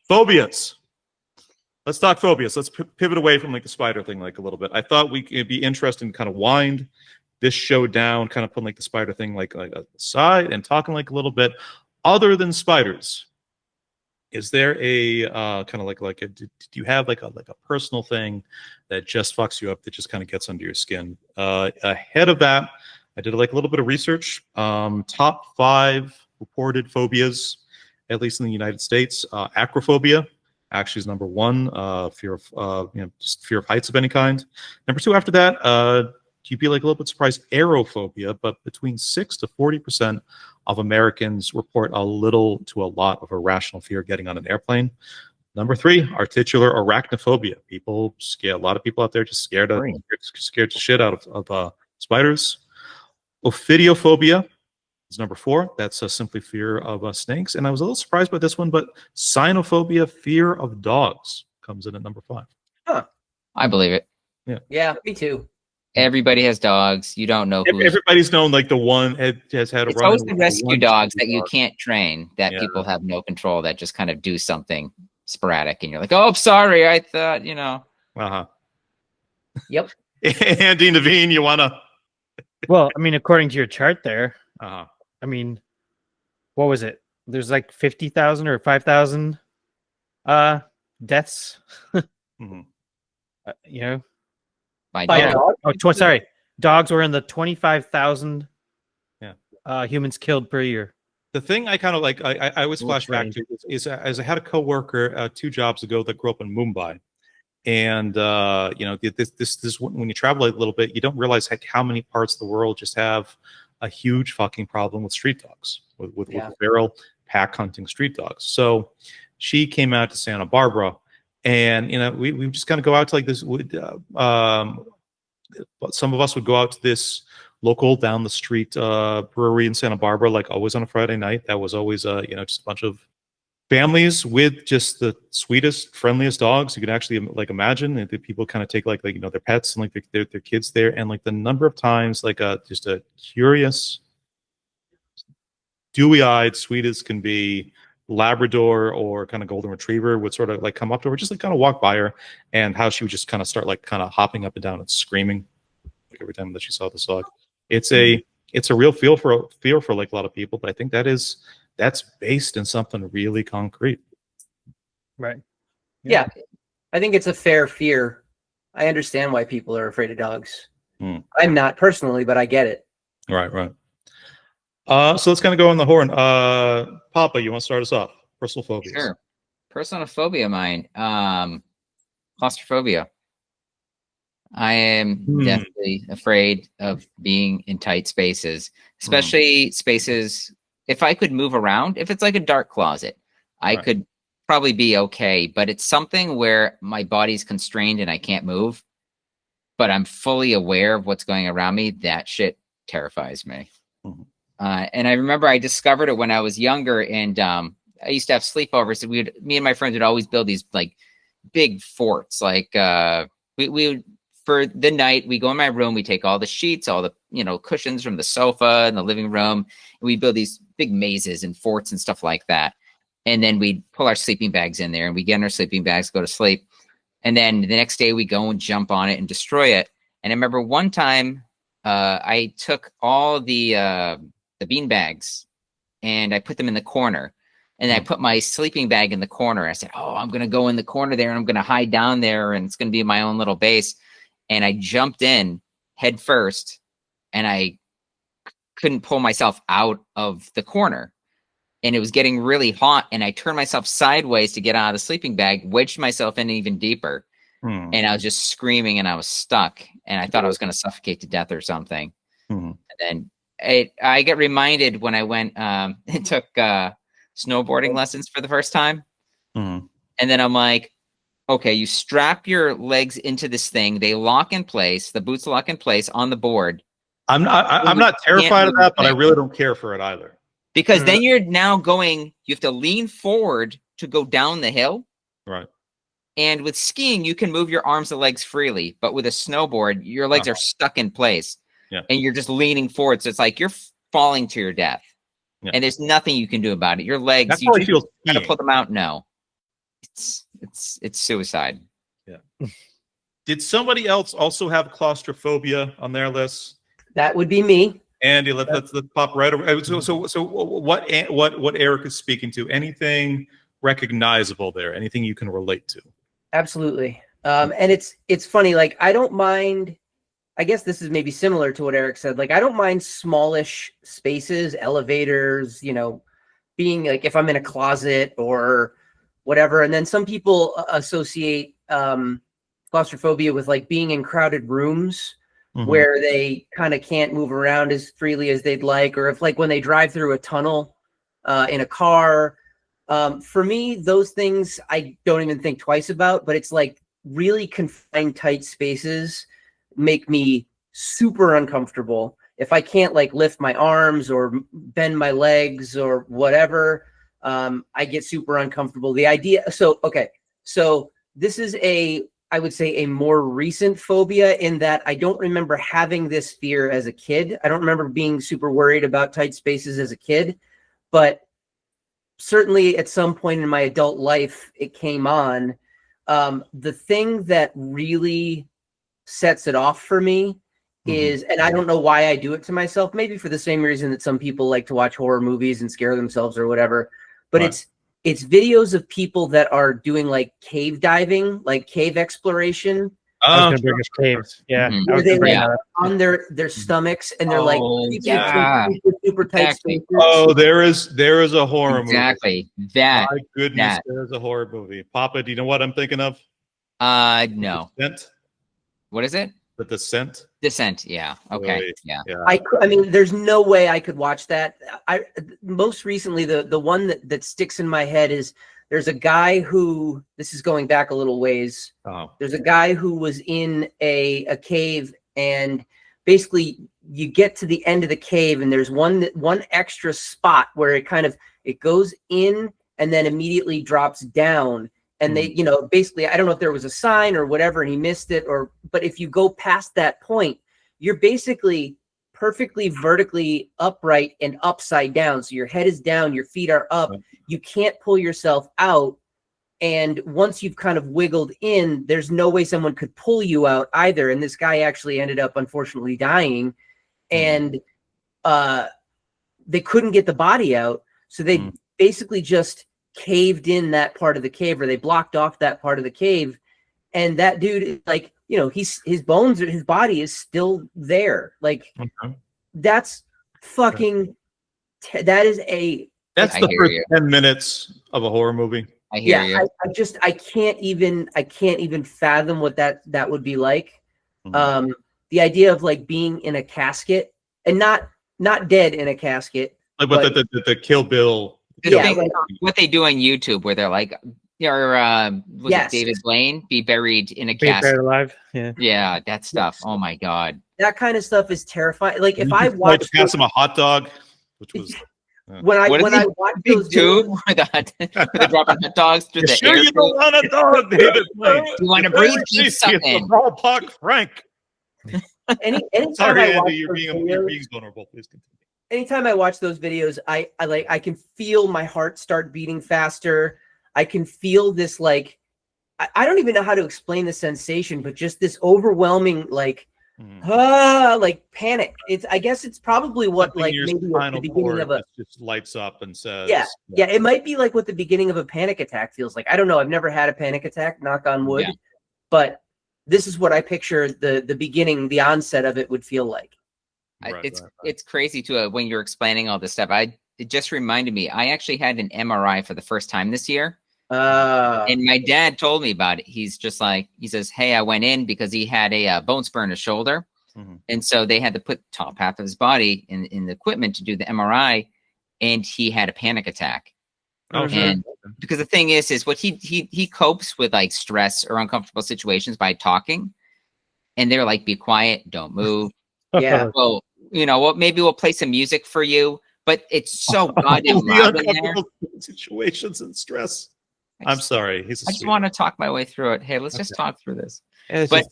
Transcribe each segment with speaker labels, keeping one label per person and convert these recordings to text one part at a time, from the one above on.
Speaker 1: Phobias. Let's talk phobias. Let's pivot away from like the spider thing like a little bit. I thought it'd be interesting to kind of wind this show down, kind of putting like the spider thing like aside and talking like a little bit other than spiders. Is there a kind of like do you have like a personal thing that just fucks you up, that just kind of gets under your skin? Ahead of that, I did like a little bit of research. Top 5 reported phobias, at least in the United States. Acrophobia actually is number 1. Fear of just fear of heights of any kind. Number 2 after that, you'd be like a little bit surprised, aerophobia, but between 6 to 40% of Americans report a little to a lot of irrational fear getting on an airplane. Number 3, articular arachnophobia. A lot of people out there just scared the shit out of spiders. Ophidiophobia is number 4. That's simply fear of snakes. And I was a little surprised by this one, but cynophobia, fear of dogs, comes in at number 5.
Speaker 2: Huh.
Speaker 3: I believe it.
Speaker 2: Yeah, me too.
Speaker 3: Everybody has dogs. You don't know who.
Speaker 1: Everybody's known like the one has had a
Speaker 3: It's
Speaker 1: run.
Speaker 3: always the rescue dogs that you can't train, that people have no control, that just kind of do something sporadic, and you're like, "Oh, sorry, I thought, you know."
Speaker 2: Yep.
Speaker 1: Andy Naveen, you wanna?
Speaker 4: Well, I mean, according to your chart there,
Speaker 1: I
Speaker 4: mean, what was it? There's like 50,000 or 5,000 deaths. You know,
Speaker 3: By
Speaker 2: dog?
Speaker 4: sorry, dogs were in the 25,000 humans killed per year.
Speaker 1: The thing I kind of like, I always flash back to is as I had a coworker 2 jobs ago that grew up in Mumbai, and this when you travel a little bit, you don't realize how many parts of the world just have a huge fucking problem with street dogs, with feral pack hunting street dogs. So she came out to Santa Barbara, and we just kind of go out to like this. Some of us would go out to this local down the street brewery in Santa Barbara, like always on a Friday night. That was always just a bunch of families with just the sweetest, friendliest dogs you could actually like imagine. The people kind of take like their pets and like their kids there, and like the number of times like just a curious, dewy-eyed, sweet as can be Labrador or kind of golden retriever would sort of like come up to her, just like kind of walk by her, and how she would just kind of start like kind of hopping up and down and screaming like every time that she saw this dog. It's a real fear for like a lot of people, but I think that's based in something really concrete.
Speaker 4: Right.
Speaker 2: Yeah. I think it's a fair fear. I understand why people are afraid of dogs. I'm not personally, but I get it.
Speaker 1: Right. So let's kind of go on the horn. Papa, you want to start us off? Personal phobias.
Speaker 3: Sure. Personal phobia of mine. Claustrophobia. I am definitely afraid of being in tight spaces, especially spaces. If I could move around, if it's like a dark closet, I could probably be okay. But it's something where my body's constrained and I can't move, but I'm fully aware of what's going around me. That shit terrifies me. And I remember I discovered it when I was younger, and I used to have sleepovers. So me and my friends would always build these like big forts. Like we would, for the night, we go in my room, we take all the sheets, all the cushions from the sofa in the living room, and we build these big mazes and forts and stuff like that. And then we'd pull our sleeping bags in there, and we get in our sleeping bags, go to sleep. And then the next day we go and jump on it and destroy it. And I remember one time I took all the bean bags and I put them in the corner, and I put my sleeping bag in the corner. I said, "Oh, I'm going to go in the corner there, and I'm going to hide down there, and it's going to be my own little base." And I jumped in head first, and I couldn't pull myself out of the corner, and it was getting really hot. And I turned myself sideways to get out of the sleeping bag, wedged myself in even deeper. And I was just screaming, and I was stuck, and I thought I was going to suffocate to death or something. And then I get reminded when I went and took snowboarding lessons for the first time. And then I'm like, okay, you strap your legs into this thing. They lock in place. The boots lock in place on the board.
Speaker 1: I'm not terrified of that, but I really don't care for it either.
Speaker 3: Because then you're now you have to lean forward to go down the hill.
Speaker 1: Right.
Speaker 3: And with skiing, you can move your arms and legs freely. But with a snowboard, your legs are stuck in place.
Speaker 1: Yeah.
Speaker 3: And you're just leaning forward. So it's like you're falling to your death. Yeah. And there's nothing you can do about it. Your legs, you got to pull them out. No. it's suicide.
Speaker 1: Yeah. Did somebody else also have claustrophobia on their list?
Speaker 2: That would be me.
Speaker 1: Andy, let's pop right over. So what Eric is speaking to? Anything recognizable there? Anything you can relate to?
Speaker 2: Absolutely. And it's funny. Like, I don't mind. I guess this is maybe similar to what Eric said. Like, I don't mind smallish spaces, elevators. You know, being like if I'm in a closet or whatever. And then some people associate claustrophobia with like being in crowded rooms. Where they kind of can't move around as freely as they'd like, or if like when they drive through a tunnel in a car. For me, those things I don't even think twice about, but it's like really confined, tight spaces make me super uncomfortable. If I can't like lift my arms or bend my legs or whatever, I get super uncomfortable. The idea, so this is I would say a more recent phobia in that I don't remember having this fear as a kid. I don't remember being super worried about tight spaces as a kid, but certainly at some point in my adult life, it came on. The thing that really sets it off for me is, and I don't know why I do it to myself, maybe for the same reason that some people like to watch horror movies and scare themselves or whatever, but it's videos of people that are doing like cave diving, like cave exploration.
Speaker 4: I was going to bring us caves. Yeah.
Speaker 2: Where they like on their stomachs and they're like super tight spaces.
Speaker 1: Oh, there is a horror movie.
Speaker 3: Exactly. That.
Speaker 1: My goodness, there's a horror movie. Papa, do you know what I'm thinking of?
Speaker 3: No.
Speaker 1: Descent?
Speaker 3: What is it?
Speaker 1: The Descent?
Speaker 3: Descent, yeah. Okay.
Speaker 1: Really?
Speaker 3: Yeah.
Speaker 2: I mean, there's no way I could watch that. Most recently, the one that sticks in my head is there's a guy who, this is going back a little ways. There's a guy who was in a cave, and basically you get to the end of the cave and there's one extra spot where it goes in and then immediately drops down. And they, basically, I don't know if there was a sign or whatever, and he missed it, but if you go past that point, you're basically perfectly vertically upright and upside down. So your head is down, your feet are up. You can't pull yourself out. And once you've kind of wiggled in, there's no way someone could pull you out either. And this guy actually ended up, unfortunately, dying. And they couldn't get the body out. So they basically just caved in that part of the cave, or they blocked off that part of the cave. And that dude, like, his bones, his body is still there. Like, that's fucking, that's the
Speaker 1: first 10 minutes of a horror movie.
Speaker 3: I hear you.
Speaker 2: I can't even fathom what that would be like. The idea of like being in a casket and not dead in a casket.
Speaker 1: Like what the Kill Bill.
Speaker 3: What they do on YouTube, where they're like, David Blaine be buried in a casket,
Speaker 4: buried alive.
Speaker 3: Yeah, that stuff. Oh my god,
Speaker 2: that kind of stuff is terrifying. Like if I watched,
Speaker 1: pass him a hot dog, which was
Speaker 2: when I watch those
Speaker 3: tube, they're dropping hot dogs through the air.
Speaker 1: You don't want a dog, David Blaine.
Speaker 3: You want to breathe? Keep something.
Speaker 1: Frank.
Speaker 2: Anytime
Speaker 1: Sorry,
Speaker 2: I watch
Speaker 1: Andy, you're being vulnerable. Please continue.
Speaker 2: Anytime I watch those videos, I can feel my heart start beating faster. I can feel this, like, I don't even know how to explain the sensation, but just this overwhelming, like panic. I guess it's probably what
Speaker 1: something
Speaker 2: like maybe at the beginning of
Speaker 1: just lights up and says,
Speaker 2: yeah. It might be like what the beginning of a panic attack feels like. I don't know. I've never had a panic attack, knock on wood, but this is what I picture the beginning, the onset of it would feel like.
Speaker 3: It's crazy too when you're explaining all this stuff. It just reminded me, I actually had an MRI for the first time this year. And my dad told me about it. He's just like, he says, hey, I went in because he had a bone spur in his shoulder. And so they had to put top half of his body in the equipment to do the MRI. And he had a panic attack. And because the thing is what he copes with like stress or uncomfortable situations by talking. And they're like, be quiet, don't move.
Speaker 2: Yeah.
Speaker 3: Well, maybe we'll play some music for you, but it's so goddamn loud in there.
Speaker 1: Situations and stress. I'm sorry. I
Speaker 3: just want to talk my way through it. Hey, let's just talk through this.
Speaker 1: But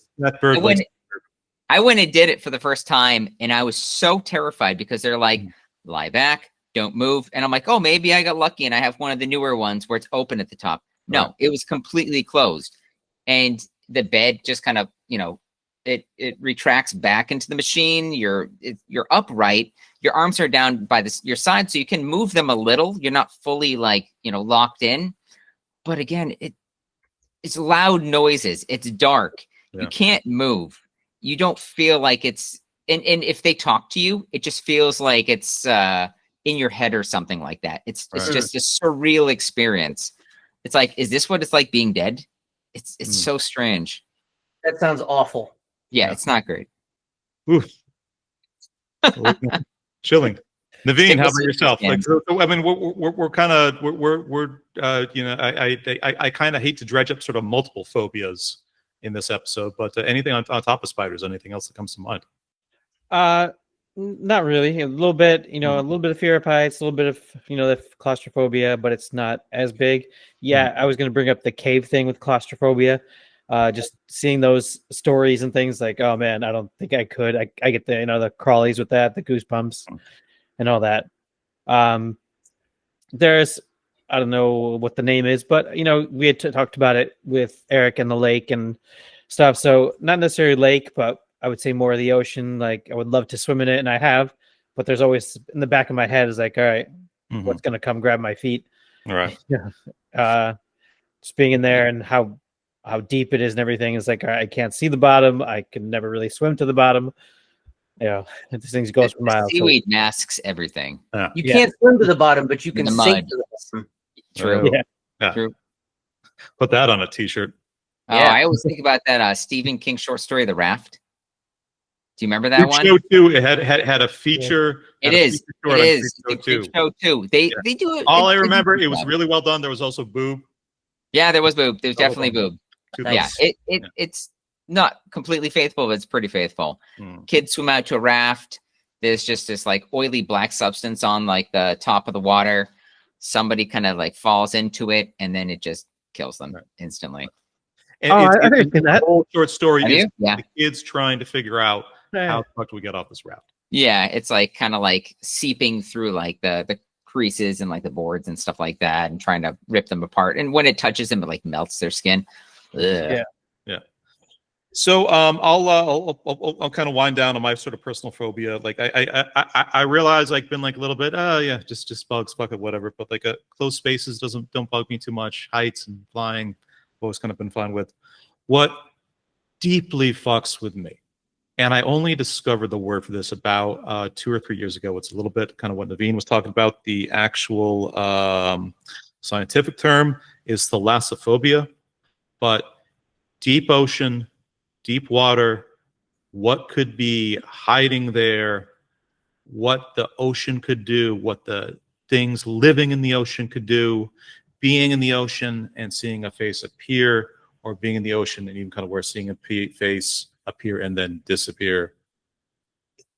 Speaker 3: I went and did it for the first time, and I was so terrified because they're like, lie back, don't move. And I'm like, oh, maybe I got lucky and I have one of the newer ones where it's open at the top. No,
Speaker 1: Right.
Speaker 3: it was completely closed. And the bed just kind of, it retracts back into the machine. You're upright. Your arms are down by your side, so you can move them a little. You're not fully locked in. But again, it's loud noises. It's dark.
Speaker 1: Yeah.
Speaker 3: You can't move. You don't feel like it's and if they talk to you, it just feels like it's in your head or something like that. It's
Speaker 1: Right.
Speaker 3: just a surreal experience. It's like, is this what it's like being dead? It's so strange.
Speaker 2: That sounds awful.
Speaker 3: Yeah,
Speaker 1: Yeah.
Speaker 3: it's not great.
Speaker 1: Oof. Chilling. Naveen, how about
Speaker 3: Stick with
Speaker 1: yourself?
Speaker 3: it,
Speaker 1: Like, so, I mean, we're kind of I kind of hate to dredge up sort of multiple phobias in this episode, but anything on top of spiders? Anything else that comes to mind?
Speaker 4: Not really. A little bit, a little bit of fear of heights, a little bit of, the claustrophobia, but it's not as big. Yeah, I was going to bring up the cave thing with claustrophobia. Just seeing those stories and things like, oh man, I don't think I could. I get the, the crawlies with that, the goosebumps and all that. There's, I don't know what the name is, but we had talked about it with Eric and the lake and stuff. So not necessarily lake, but I would say more of the ocean. Like I would love to swim in it, and I have, but there's always in the back of my head is like, all right, what's gonna come grab my feet?
Speaker 1: All right.
Speaker 4: Just being in there and how deep it is and everything is like, all right, I can't see the bottom. I can never really swim to the bottom. These things goes for miles.
Speaker 3: Seaweed masks everything.
Speaker 2: You can't swim to the bottom, but you
Speaker 3: In
Speaker 2: can
Speaker 3: the
Speaker 2: sink
Speaker 3: mud.
Speaker 2: to the bottom.
Speaker 3: True.
Speaker 4: Yeah.
Speaker 3: True.
Speaker 1: Put that on a t-shirt.
Speaker 3: Oh,
Speaker 2: Yeah.
Speaker 3: I always think about that Stephen King short story, The Raft. Do you remember that
Speaker 1: Freak
Speaker 3: one?
Speaker 1: Show 2, it had a feature.
Speaker 3: It
Speaker 1: had a
Speaker 3: is.
Speaker 1: feature short
Speaker 3: It
Speaker 1: on
Speaker 3: is.
Speaker 1: Freak Show 2.
Speaker 3: Freak Show 2. They do it.
Speaker 1: All I
Speaker 3: they do
Speaker 1: remember,
Speaker 3: a good
Speaker 1: it was
Speaker 3: job.
Speaker 1: really well done. There was also boob.
Speaker 3: Yeah, there was boob. There was
Speaker 1: Oh,
Speaker 3: definitely
Speaker 1: oh,
Speaker 3: boob.
Speaker 1: Two
Speaker 3: Yeah,
Speaker 1: boobs.
Speaker 3: it's not completely faithful, but it's pretty faithful. Kids swim out to a raft. There's just this like oily black substance on like the top of the water. Somebody kind of like falls into it, and then it just kills them instantly.
Speaker 1: And
Speaker 4: I've seen
Speaker 1: the
Speaker 4: that.
Speaker 1: whole short story
Speaker 3: Have
Speaker 1: is
Speaker 3: you? Yeah.
Speaker 1: the kids trying to figure out how the fuck do we get off this raft.
Speaker 3: Yeah, it's like kind of like seeping through like the creases and like the boards and stuff like that, and trying to rip them apart. And when it touches them, it like melts their skin. Ugh.
Speaker 4: Yeah.
Speaker 1: So I'll kind of wind down on my sort of personal phobia. Like I realize I've been like a little bit just bugs, fuck it, whatever. But like closed spaces don't bug me too much. Heights and flying, I've always kind of been fine with. What deeply fucks with me, and I only discovered the word for this about 2 or 3 years ago. It's a little bit kind of what Naveen was talking about. The actual scientific term is thalassophobia, but deep ocean, deep water, what could be hiding there, what the ocean could do, what the things living in the ocean could do, being in the ocean and seeing a face appear, or being in the ocean and even kind of where seeing a face appear and then disappear,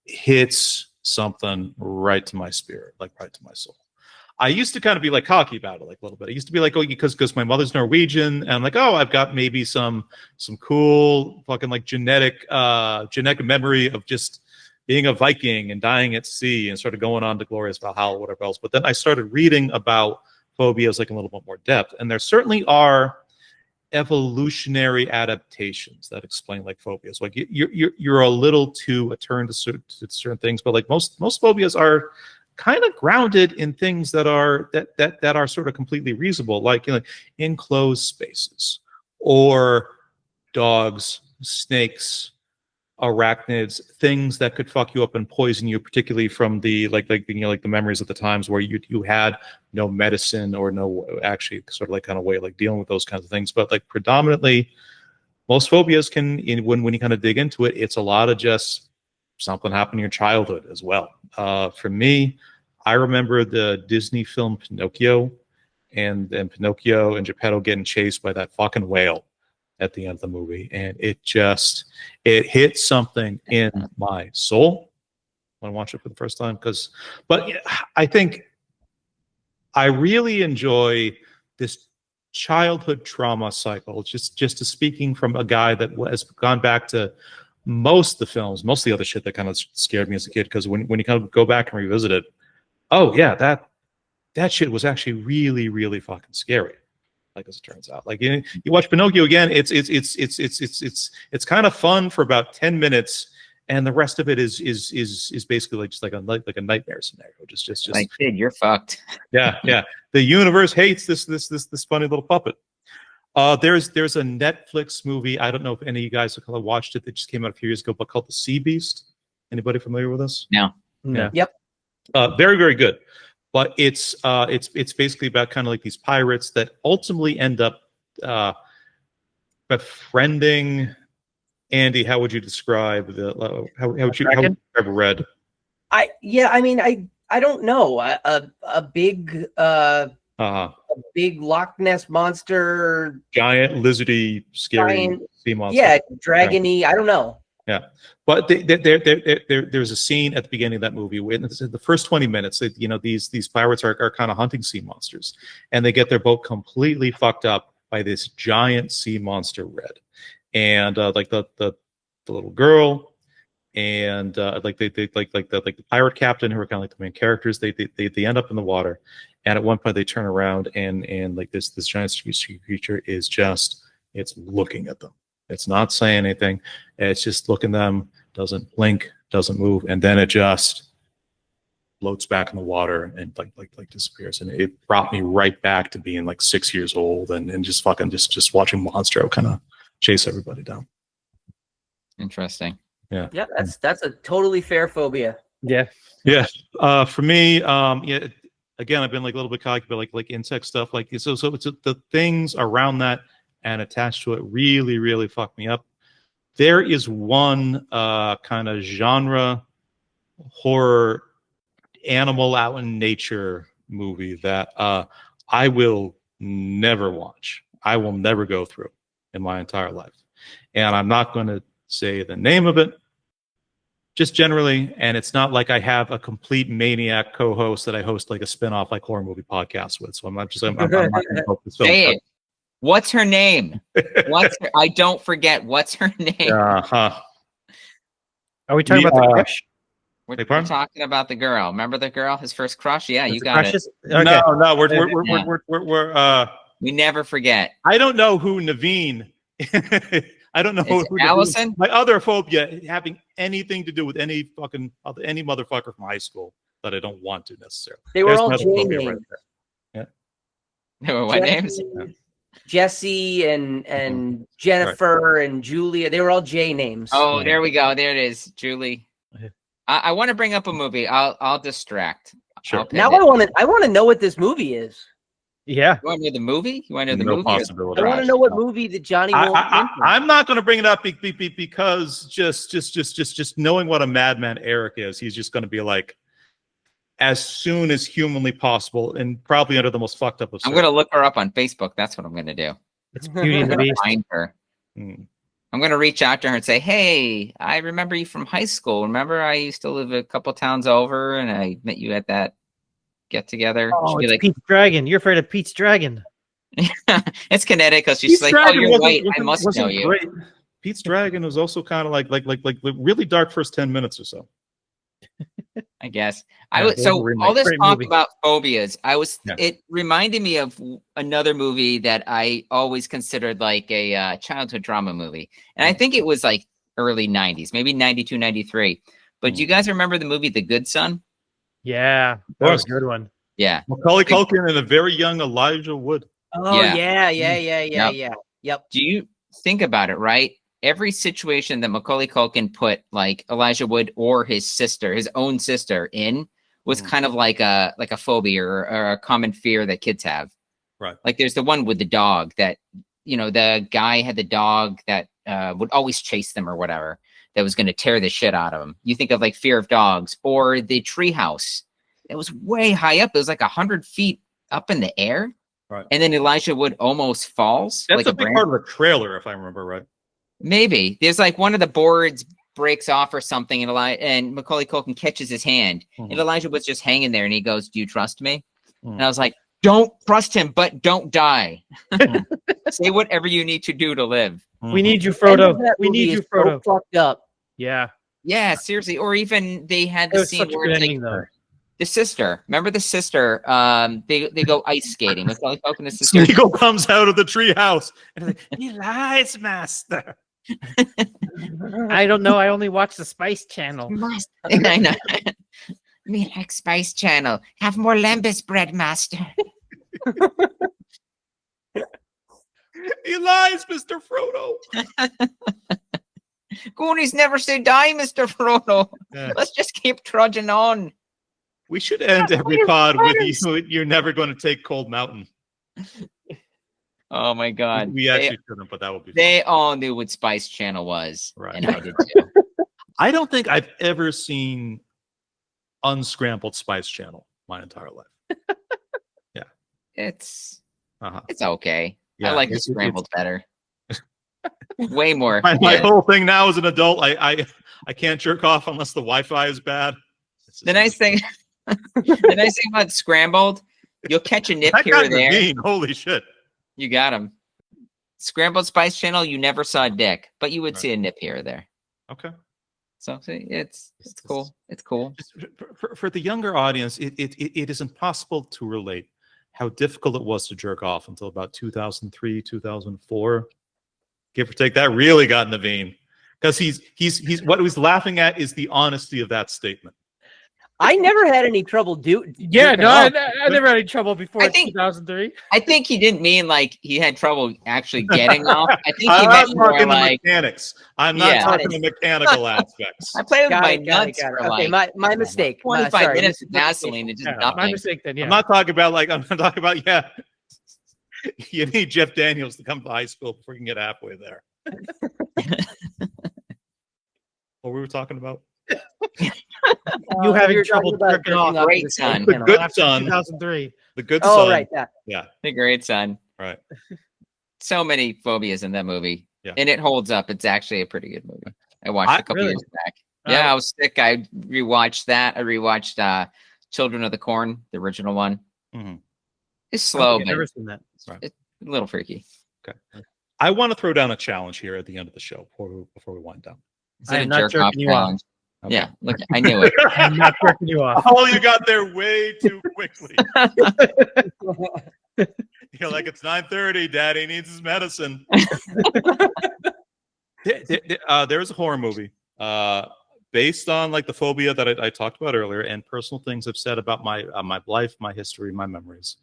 Speaker 1: hits something right to my spirit, like right to my soul. I used to kind of be like cocky about it, like a little bit. I used to be like, oh, because my mother's Norwegian, and I'm like, oh, I've got maybe some cool fucking like genetic memory of just being a Viking and dying at sea and sort of going on to glorious Valhalla, whatever else. But then I started reading about phobias like a little bit more depth, and there certainly are evolutionary adaptations that explain like phobias. Like you're a little too attuned to certain things, but like most phobias are kind of grounded in things that are sort of completely reasonable, like enclosed spaces, or dogs, snakes, arachnids, things that could fuck you up and poison you, particularly from the like the memories of the times where you had no medicine or no actually sort of like kind of way like dealing with those kinds of things. But like predominantly, most phobias when you kind of dig into it, it's a lot of just something happened in your childhood as well. For me, I remember the Disney film Pinocchio, and Pinocchio and Geppetto getting chased by that fucking whale at the end of the movie, and it hit something in my soul when I watched it for the first time. But I think I really enjoy this childhood trauma cycle. Just to speaking from a guy that has gone back to most of the films, most of the other shit that kind of scared me as a kid, because when you kind of go back and revisit it, oh yeah, that shit was actually really, really fucking scary. like as it turns out. Like you watch Pinocchio again, it's kind of fun for about 10 minutes, and the rest of it is basically like just like a nightmare scenario. Just
Speaker 3: like, kid, you're fucked.
Speaker 1: yeah. The universe hates this funny little puppet. There's a Netflix movie. I don't know if any of you guys have watched it. That just came out a few years ago, but called The Sea Beast. Anybody familiar with this?
Speaker 3: No.
Speaker 2: Yep.
Speaker 1: Very, very good. But it's basically about kind of like these pirates that ultimately end up befriending. Andy, how would you describe how would you describe Red?
Speaker 2: I don't know. A big Loch Ness monster,
Speaker 1: giant lizardy, scary sea monster.
Speaker 2: Yeah, dragony. I don't know.
Speaker 1: Yeah, but there's a scene at the beginning of that movie where the first 20 minutes, these pirates are kind of hunting sea monsters, and they get their boat completely fucked up by this giant sea monster Red, and like the little girl, and like the pirate captain, who are kind of like the main characters, they end up in the water, and at one point they turn around and like this giant sea creature is just, it's looking at them. It's not saying anything. It's just looking at them, doesn't blink, doesn't move, and then it just floats back in the water and like disappears. And it brought me right back to being like 6 years old and just fucking just watching Monstro kind of chase everybody down.
Speaker 3: Interesting.
Speaker 1: Yeah.
Speaker 2: Yeah, that's a totally fair phobia.
Speaker 4: Yeah.
Speaker 1: For me, again, I've been like a little bit cocky about like insect stuff. Like so it's the things around that and attached to it really, really fuck me up. There is one kind of genre horror animal out in nature movie that I will never watch. I will never go through in my entire life. And I'm not going to say the name of it, just generally. And it's not like I have a complete maniac co-host that I host like a spin-off like horror movie podcast with. So I'm not going to focus.
Speaker 3: Say it. What's her name? I don't forget. What's her name?
Speaker 4: Are we talking about the crush?
Speaker 3: We're talking about the girl. Remember the girl, his first crush? Yeah, you got
Speaker 4: crushes?
Speaker 3: it.
Speaker 4: Okay.
Speaker 1: No, we're
Speaker 3: we never forget.
Speaker 1: I don't know who Naveen. I don't know who
Speaker 3: Allison.
Speaker 1: My other phobia having anything to do with any motherfucker from high school that I don't want to necessarily.
Speaker 2: They were all J names.
Speaker 1: Right there.
Speaker 3: They were what names?
Speaker 2: Jesse and Jennifer and Julia. They were all J names.
Speaker 3: Oh, there we go. There it is, Julie. I want to bring up a movie. I'll distract.
Speaker 1: Sure.
Speaker 2: Now I want to know what this movie is.
Speaker 4: Yeah.
Speaker 3: You want to know the movie? You want to know the
Speaker 1: No
Speaker 3: movie?
Speaker 1: possibility.
Speaker 2: I want to know what movie that Johnny won't mention.
Speaker 1: I'm not going to bring it up because just knowing what a madman Eric is, he's just going to be like, as soon as humanly possible, and probably under the most fucked up of.
Speaker 3: I'm going to look her up on Facebook. That's what I'm going to do.
Speaker 4: It's Beauty and the Beast.
Speaker 3: Find her. I'm going to reach out to her and say, "Hey, I remember you from high school. Remember, I used to live a couple towns over, and I met you at that get together."
Speaker 4: Oh, it's like, Pete's Dragon. You're afraid of Pete's Dragon.
Speaker 3: It's kinetic because she's like, "Oh, you're white. I must know you."
Speaker 1: Great. Pete's Dragon was also kind of like really dark first 10 minutes or so.
Speaker 3: I guess so all this talk about phobias, it reminded me of another movie that I always considered like a childhood drama movie, and I think it was like early 90s, maybe 92, 93. But do you guys remember the movie The Good Son?
Speaker 4: Yeah, that was a good one.
Speaker 3: Yeah,
Speaker 1: Macaulay Culkin and a very young Elijah Wood.
Speaker 2: Oh yeah. Yep.
Speaker 3: Do you think about it, right? Every situation that Macaulay Culkin put like Elijah Wood or his own sister in was kind of like a phobia or a common fear that kids have.
Speaker 1: Right.
Speaker 3: Like there's the one with the dog that, the guy had the dog that would always chase them or whatever, that was going to tear the shit out of him. You think of like fear of dogs, or the treehouse. It was way high up. It was like 100 feet up in the air.
Speaker 1: Right.
Speaker 3: And then Elijah Wood almost falls.
Speaker 1: That's
Speaker 3: like
Speaker 1: a big part of the trailer, if I remember right.
Speaker 3: Maybe there's like one of the boards breaks off or something, and Macaulay Culkin catches his hand, and Elijah was just hanging there, and he goes, "Do you trust me?" And I was like, "Don't trust him, but don't die. Say whatever you need to do to live."
Speaker 4: We need you, Frodo. We need you, Frodo.
Speaker 2: So fucked up.
Speaker 4: Yeah.
Speaker 3: Yeah, seriously. Or even they had the scene where it's like, The sister. Remember the sister? They go ice skating. Macaulay Culkin and his sister.
Speaker 1: Smeagol comes out of the treehouse and he's like, he lies, master.
Speaker 4: I don't know. I only watch the Spice Channel.
Speaker 3: I know. Me like Spice Channel. Have more lembas bread, master.
Speaker 1: He lies, Mr. Frodo.
Speaker 3: Goonies never say die, Mr. Frodo.
Speaker 1: Yeah.
Speaker 3: Let's just keep trudging on.
Speaker 1: We should end every pod with you. You're never going to take Cold Mountain.
Speaker 3: Oh my God.
Speaker 1: We actually couldn't, but that would be
Speaker 3: They
Speaker 1: fun.
Speaker 3: all knew what Spice Channel was.
Speaker 1: Right.
Speaker 3: And I did too.
Speaker 1: I don't think I've ever seen unscrambled Spice Channel my entire life.
Speaker 3: It's
Speaker 1: Uh-huh.
Speaker 3: okay.
Speaker 1: Yeah,
Speaker 3: I like the
Speaker 1: it's-
Speaker 3: scrambled better. Way more.
Speaker 1: My
Speaker 3: yeah.
Speaker 1: whole thing now as an adult, I can't jerk off unless the Wi-Fi is bad.
Speaker 3: The nice thing about scrambled, you'll catch a nip
Speaker 1: That
Speaker 3: here
Speaker 1: got
Speaker 3: or there.
Speaker 1: mean. Holy shit.
Speaker 3: You got him. Scrambled Spice Channel, you never saw a dick, but you would
Speaker 1: Right.
Speaker 3: see a nip here or there.
Speaker 1: Okay.
Speaker 3: So see, it's cool. It's cool.
Speaker 1: Just for the younger audience, it is impossible to relate how difficult it was to jerk off until about 2003, 2004. Give or take, that really got in the vein. Because he's what he's laughing at is the honesty of that statement.
Speaker 2: I never had any trouble
Speaker 4: Yeah,
Speaker 2: jerking
Speaker 4: no,
Speaker 2: off.
Speaker 4: I never had any trouble before
Speaker 3: I think-
Speaker 4: 2003.
Speaker 3: I think he didn't mean like he had trouble actually getting off. I think he
Speaker 1: I'm
Speaker 3: meant
Speaker 1: not
Speaker 3: more
Speaker 1: talking the
Speaker 3: like
Speaker 1: mechanics. I'm not
Speaker 3: Yeah.
Speaker 1: talking the mechanical aspects.
Speaker 3: I played with
Speaker 2: Got
Speaker 3: my
Speaker 2: it, got it,
Speaker 3: nuts
Speaker 2: got it.
Speaker 3: for
Speaker 2: Okay,
Speaker 3: like
Speaker 2: my mistake.
Speaker 3: 25
Speaker 2: Sorry,
Speaker 3: minutes of
Speaker 2: this is my mistake.
Speaker 3: Vaseline and just
Speaker 4: Yeah, my
Speaker 3: nothing.
Speaker 4: mistake then. Yeah.
Speaker 1: I'm not talking about I'm talking about you need Jeff Daniels to come to high school before you can get halfway there. What we were talking about?
Speaker 4: You having
Speaker 2: we were
Speaker 4: trouble
Speaker 2: talking about
Speaker 4: jerking off.
Speaker 2: jerking
Speaker 3: Great
Speaker 2: to the
Speaker 3: son.
Speaker 2: Spice
Speaker 1: The
Speaker 2: Channel.
Speaker 1: good
Speaker 4: After
Speaker 1: son.
Speaker 4: 2003.
Speaker 1: The good
Speaker 2: Oh,
Speaker 1: son.
Speaker 2: right, that.
Speaker 1: Yeah.
Speaker 3: The great son.
Speaker 1: Right.
Speaker 3: So many phobias in that movie.
Speaker 1: Yeah.
Speaker 3: And it holds up. It's actually a pretty good movie. I watched it a couple
Speaker 4: really?
Speaker 3: years back. Yeah, I was sick. I rewatched that. I rewatched Children of the Corn, the original one.
Speaker 1: Mhm.
Speaker 3: It's slow,
Speaker 4: I've
Speaker 3: but
Speaker 4: never seen that.
Speaker 3: it's a little freaky.
Speaker 1: Okay. I want to throw down a challenge here at the end of the show before we wind down.
Speaker 3: Is it
Speaker 4: I
Speaker 3: a
Speaker 4: am not
Speaker 3: jerk off
Speaker 4: jerking you off.
Speaker 3: challenge?
Speaker 1: Okay.
Speaker 3: Yeah, look, I knew it.
Speaker 4: I'm not jerking you off.
Speaker 1: Oh, you got there way too quickly. You're like, it's 9:30. Daddy needs his medicine. There's a horror movie based on like the phobia that I talked about earlier and personal things I've said about my life, my history, my memories.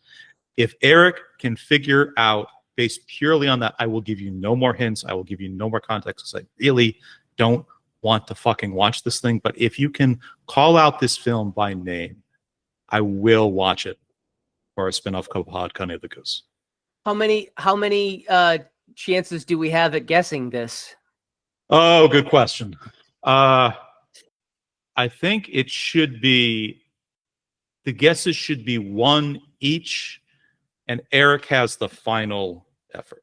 Speaker 1: If Eric can figure out based purely on that, I will give you no more hints. I will give you no more context because I really don't want to fucking watch this thing. But if you can call out this film by name, I will watch it for a spin-off pod, Cunny of the Goose.
Speaker 2: How many chances do we have at guessing this?
Speaker 1: Oh, good question. I think it should be, the guesses should be one each, and Eric has the final effort.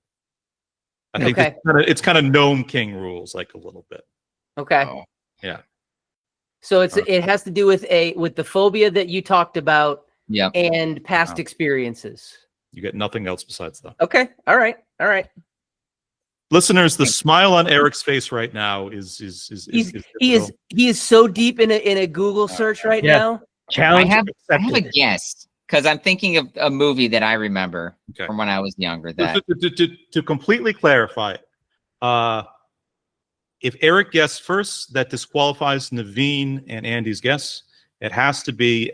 Speaker 1: I think
Speaker 2: Okay.
Speaker 1: it's kind of Gnome King rules, like a little bit.
Speaker 2: Okay.
Speaker 3: Oh.
Speaker 1: Yeah.
Speaker 2: So it has to do with the phobia that you talked about
Speaker 3: Yep.
Speaker 2: and past
Speaker 1: Oh.
Speaker 2: experiences.
Speaker 1: You get nothing else besides that.
Speaker 2: Okay. All right.
Speaker 1: Listeners, the smile on Eric's face right now is
Speaker 2: He is so deep in a Google search right
Speaker 4: Yeah.
Speaker 2: now.
Speaker 4: Challenge
Speaker 3: I have a
Speaker 4: accepted.
Speaker 3: guess because I'm thinking of a movie that I remember
Speaker 1: Okay.
Speaker 3: from when I was younger. That
Speaker 1: To completely clarify, if Eric guessed first, that disqualifies Naveen and Andy's guess. It has to be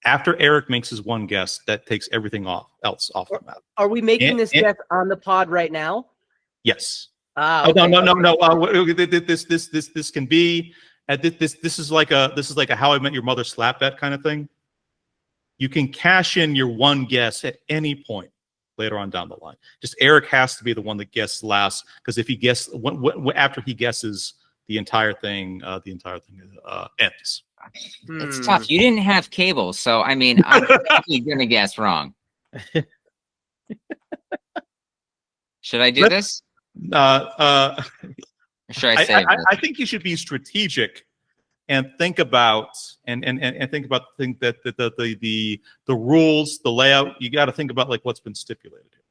Speaker 1: after Eric makes his one guess, that takes everything else off the map.
Speaker 2: Are we making this
Speaker 1: And-
Speaker 2: guess on the pod right now?
Speaker 1: Yes.
Speaker 2: Ah,
Speaker 1: Oh,
Speaker 2: okay.
Speaker 1: no. This can be this is like a How I Met Your Mother slap bet kind of thing. You can cash in your one guess at any point later on down the line. Just Eric has to be the one that guesses last, because if he guesses after he guesses, the entire thing ends.
Speaker 3: it's tough. You didn't have cable, so I mean, I'm definitely gonna guess wrong. Should I do this? Or should I save this?
Speaker 1: I think you should be strategic and think about think about the rules, the layout. You got to think about like what's been stipulated here.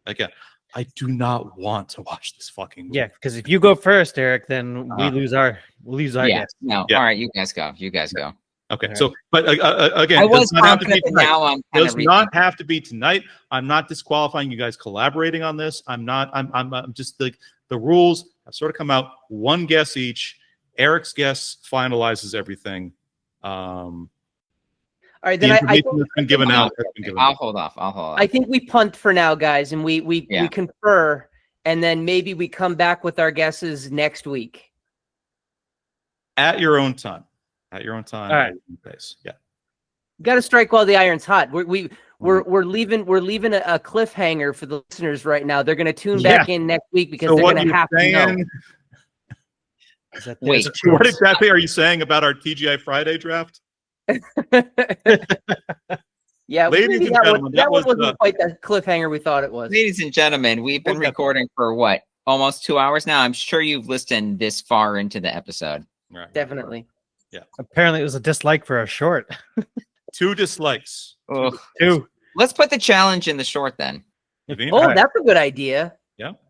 Speaker 1: Again, I do not want to watch this fucking movie.
Speaker 4: Yeah, because if you go first, Eric, then we lose our
Speaker 3: Yeah.
Speaker 4: guess.
Speaker 3: No.
Speaker 1: Yeah.
Speaker 3: All right. You guys go. You guys go.
Speaker 1: Okay,
Speaker 4: All
Speaker 1: so but again,
Speaker 3: I
Speaker 1: it does
Speaker 3: was
Speaker 1: not have to be
Speaker 3: confident, but
Speaker 1: tonight.
Speaker 3: now I'm kind
Speaker 1: Does
Speaker 3: of
Speaker 1: not have to be tonight. I'm not disqualifying you guys collaborating on this. I'm just like the rules have sort of come out. One guess each. Eric's guess finalizes everything.
Speaker 2: All right,
Speaker 1: The
Speaker 2: then
Speaker 1: information that's been given out has been given
Speaker 3: I'll
Speaker 1: out.
Speaker 3: hold off.
Speaker 2: I think we punt for now, guys, and we
Speaker 3: Yeah.
Speaker 2: confer, and then maybe we come back with our guesses next week.
Speaker 1: At your own time. At your own time.
Speaker 4: All right.
Speaker 1: At your own pace. Yeah.
Speaker 2: Got to strike while the iron's hot. We're leaving a cliffhanger for the listeners right now. They're going to tune back in next week because
Speaker 1: So
Speaker 2: they're
Speaker 1: what
Speaker 2: going to
Speaker 1: you're
Speaker 2: have to know.
Speaker 1: saying?
Speaker 4: Is that
Speaker 3: Wait.
Speaker 1: What exactly are you saying about our TGI Friday draft?
Speaker 2: Yeah,
Speaker 1: Ladies
Speaker 2: maybe
Speaker 1: and
Speaker 2: that
Speaker 1: gentlemen,
Speaker 2: one,
Speaker 1: that
Speaker 2: that one
Speaker 1: was,
Speaker 2: wasn't quite the cliffhanger we thought it was.
Speaker 3: Ladies and gentlemen, we've been
Speaker 1: We'll get
Speaker 3: recording for what? Almost 2 hours now. I'm sure you've listened this far into the episode.
Speaker 1: Right.
Speaker 2: Definitely.
Speaker 4: Apparently, it was a dislike for a short.
Speaker 1: 2 dislikes.
Speaker 3: Ugh.
Speaker 4: 2.
Speaker 3: Let's put the challenge in the short then.
Speaker 1: Naveen?
Speaker 2: Oh, that's a good idea.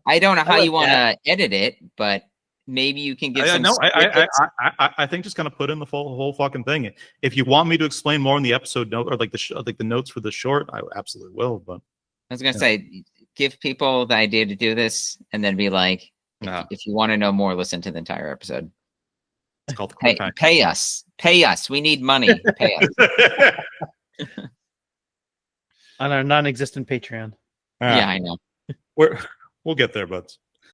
Speaker 3: I don't know how
Speaker 2: like
Speaker 3: you want to edit it, but maybe you can give some.
Speaker 1: No,
Speaker 3: snippets.
Speaker 1: I think just kind of put in the whole fucking thing. If you want me to explain more in the episode note or like the notes for the short, I absolutely will. But
Speaker 3: I was gonna say, give people the idea to do this, and then be like, if you want to know more, listen to the entire episode.
Speaker 1: it's called
Speaker 3: Hey, pay us. We need money. Pay us.
Speaker 4: On our non-existent Patreon.
Speaker 3: Yeah, I know.
Speaker 1: We'll get there, buds.